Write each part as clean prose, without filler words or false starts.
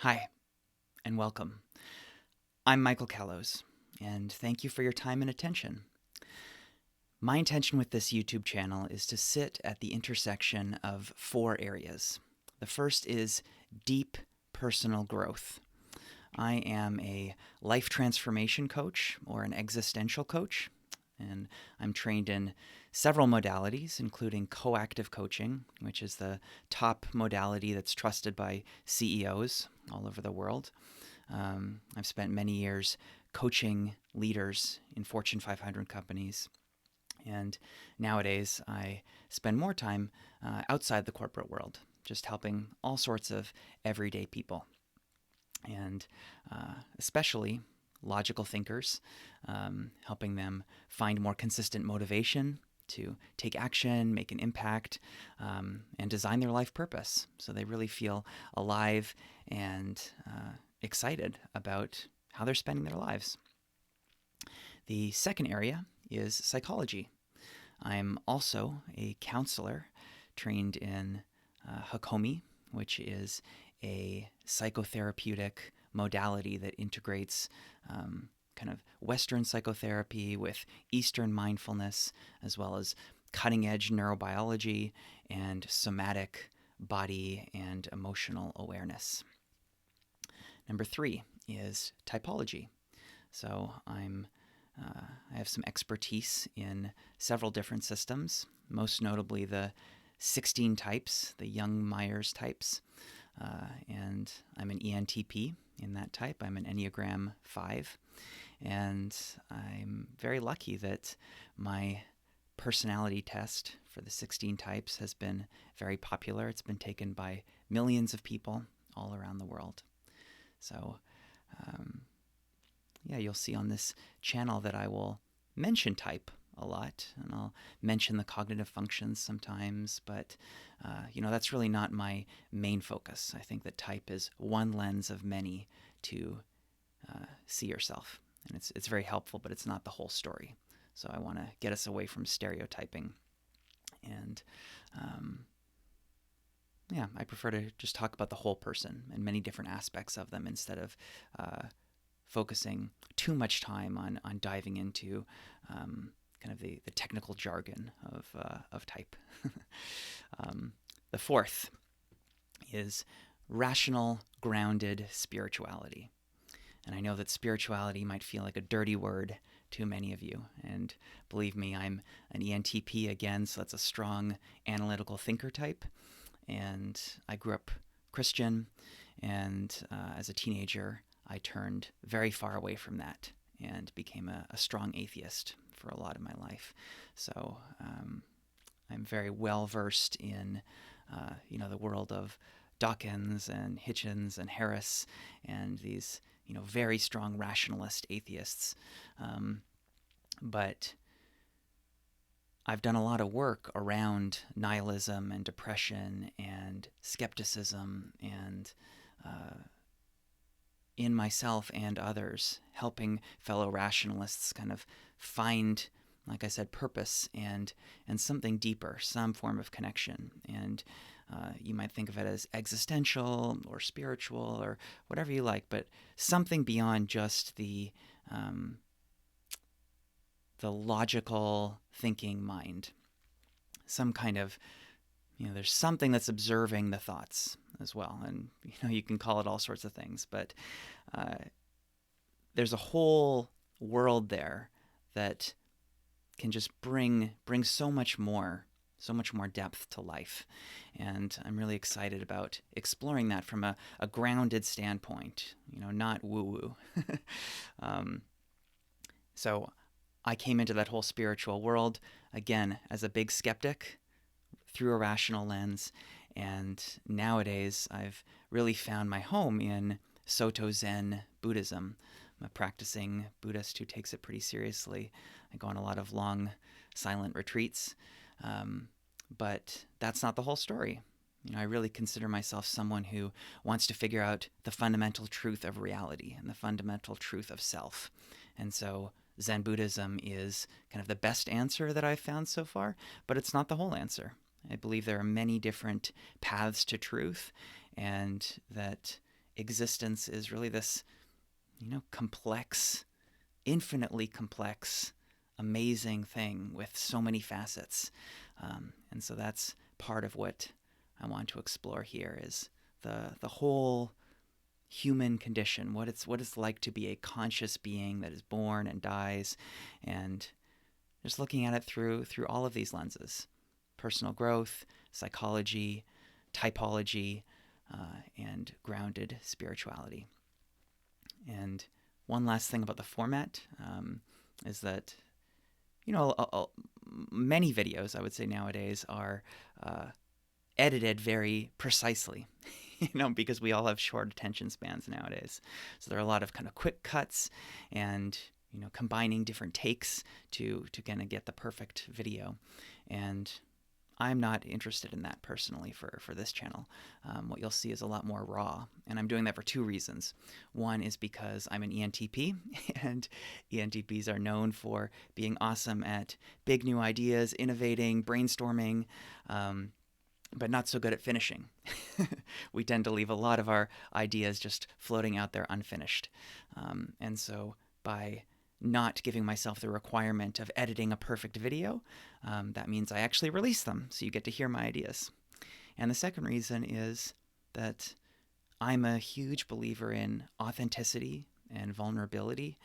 Hi, and welcome. I'm Michael Callows, and thank you for your time and attention. My intention with this YouTube channel is to sit at the intersection of four areas. The first is deep personal growth. I am a life transformation coach or an existential coach, and I'm trained in several modalities, including coactive coaching, which is the top modality that's trusted by CEOs all over the world. I've spent many years coaching leaders in Fortune 500 companies, and nowadays I spend more time outside the corporate world, just helping all sorts of everyday people, and especially logical thinkers, helping them find more consistent motivation to take action, make an impact, and design their life purpose so they really feel alive and excited about how they're spending their lives. The second area is psychology. I'm also a counselor trained in Hakomi, which is a psychotherapeutic modality that integrates kind of Western psychotherapy with Eastern mindfulness, as well as cutting-edge neurobiology and somatic body and emotional awareness. Number three is typology. So I have some expertise in several different systems, most notably the 16 types, the Jung-Myers types, and I'm an ENTP in that type. I'm an Enneagram 5, and I'm very lucky that my personality test for the 16 types has been very popular. It's been taken by millions of people all around the world. So, you'll see on this channel that I will mention type a lot, and I'll mention the cognitive functions sometimes, but that's really not my main focus. I think that type is one lens of many to see yourself, and it's very helpful, but it's not the whole story. So I want to get us away from stereotyping, and I prefer to just talk about the whole person and many different aspects of them instead of focusing too much time on diving into kind of the technical jargon of type. The fourth is rational, grounded spirituality. And I know that spirituality might feel like a dirty word to many of you. And believe me, I'm an ENTP again, so that's a strong analytical thinker type. And I grew up Christian, and as a teenager, I turned very far away from that and became a strong atheist for a lot of my life. So I'm very well versed in the world of Dawkins and Hitchens and Harris and these very strong rationalist atheists. But I've done a lot of work around nihilism and depression and skepticism and in myself and others, helping fellow rationalists kind of find, like I said, purpose and something deeper, some form of connection. And you might think of it as existential or spiritual or whatever you like, but something beyond just the logical thinking mind. Some kind of, there's something that's observing the thoughts as well. And, you can call it all sorts of things, but there's a whole world there that can just bring so much more depth to life. And I'm really excited about exploring that from a grounded standpoint, not woo-woo. So I came into that whole spiritual world, again, as a big skeptic through a rational lens. And nowadays, I've really found my home in Sōtō Zen Buddhism. I'm a practicing Buddhist who takes it pretty seriously. I go on a lot of long, silent retreats. But that's not the whole story. I really consider myself someone who wants to figure out the fundamental truth of reality and the fundamental truth of self. And so Zen Buddhism is kind of the best answer that I've found so far, but it's not the whole answer. I believe there are many different paths to truth, and that existence is really this, complex, infinitely complex, amazing thing with so many facets. And so that's part of what I want to explore here is the whole human condition, what it's like to be a conscious being that is born and dies, and just looking at it through all of these lenses: personal growth, psychology, typology, and grounded spirituality. And one last thing about the format is that, many videos, I would say nowadays, are edited very precisely, because we all have short attention spans nowadays. So there are a lot of kind of quick cuts and, combining different takes to kind of get the perfect video. And I'm not interested in that personally for this channel. What you'll see is a lot more raw, and I'm doing that for two reasons. One is because I'm an ENTP, and ENTPs are known for being awesome at big new ideas, innovating, brainstorming, but not so good at finishing. We tend to leave a lot of our ideas just floating out there unfinished. And so by not giving myself the requirement of editing a perfect video, that means I actually release them, so you get to hear my ideas. And the second reason is that I'm a huge believer in authenticity and vulnerability,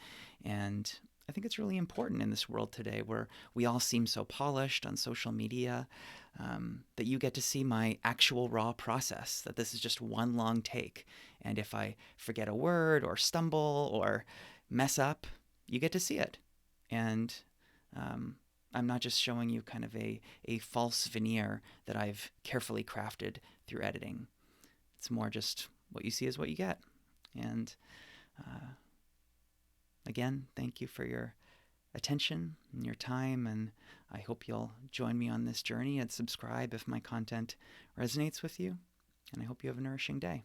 and I think it's really important in this world today where we all seem so polished on social media, that you get to see my actual raw process, that this is just one long take. And if I forget a word or stumble or mess up, you get to see it. And I'm not just showing you kind of a false veneer that I've carefully crafted through editing. It's more just what you see is what you get. And again, thank you for your attention and your time, and I hope you'll join me on this journey and subscribe if my content resonates with you, and I hope you have a nourishing day.